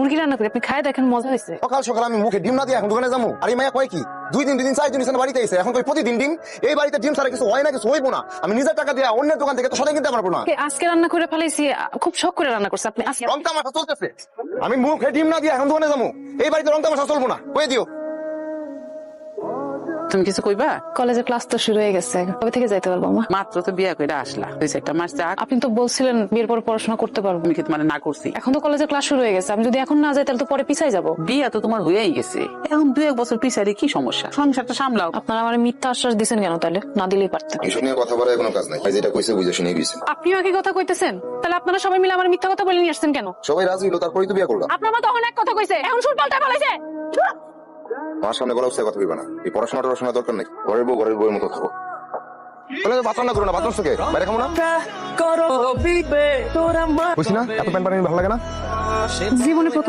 মুরগি রান্না করি, আপনি খায় দেখেন মজা হয়েছে। সকাল সকাল আমি মুখে ডিম না দিয়ে এখন দোকানে যাবো? আর এই মায়া কয় কি 2 দিন 4 দিন বাড়িতে এসে এখন কই প্রতিদিন ডিম? এই বাড়িতে ডিম ছাড়া কিছু হয় না, কিছু হইবো না। আমি নিজের টাকা দিয়ে অন্যের দোকান থেকে তো সদাই কিনতে পারবো না। আজকে রান্না করে ফেলাইছি, খুব শখ করে রান্না করছে আপনি। আজকে রং তামাশা চলতেছে, আমি মুখে ডিম না দিয়ে এখন দোকানে যাবো? এই বাড়িতে রং তামাশা চলবো না, কয়ে দিও। তুমি কিছু কইবা? কলেজের ক্লাস তো শুরু হয়ে গেছে, কবে থেকে যাইতে পারবো মা? মাত্র তো বিয়া করে আসলা, হয়েছে একটা মাস যাক। আপনি তো বলছিলেন বিয়ের পর পড়াশোনা করতে পারবো। আমি কি তোমার না করছি? এখন তো কলেজের ক্লাস শুরু হয়ে গেছে, আমি যদি এখন না যাই তাহলে তো পরে পিছাই যাবো। বিয়া তো তোমার হয়েই গেছে, এখন 2-1 বছর পিছাইলে কি সমস্যা? সংসারটা সামলাও। আপনারা আমার মিথ্যা আশ্বাস দিচ্ছেন কেন? তাহলে না দিলেই পারতেন। এইসব নিয়ে কথা বলার কোনো কাজ নাই, যেটা কইছে বুঝে শুনে গেছে। আপনিও একই কথা কইতেছেন, তাহলে আপনারা সবাই মিলে আমার মিথ্যা কথা বলে নিয়ে আসছেন কেন? সবাই রাজি হলো তারপরেই তো বিয়ে করলাম। আপনার মা তখন এক কথা কইছে, এখন সুর পাল্টা ফেলাইছে। আমার সামনে গলা উৎসাহ কথা কইবা না। এই পড়াশোনা দরকার নেই, ঘরের বউয়ের মতো থাকো। বাথরুম না করো না, বাথরুম থেকে বাইরে খাবো না। বুঝছি না, এত প্যান্ট ভালো লাগে না। জীবনে প্রথম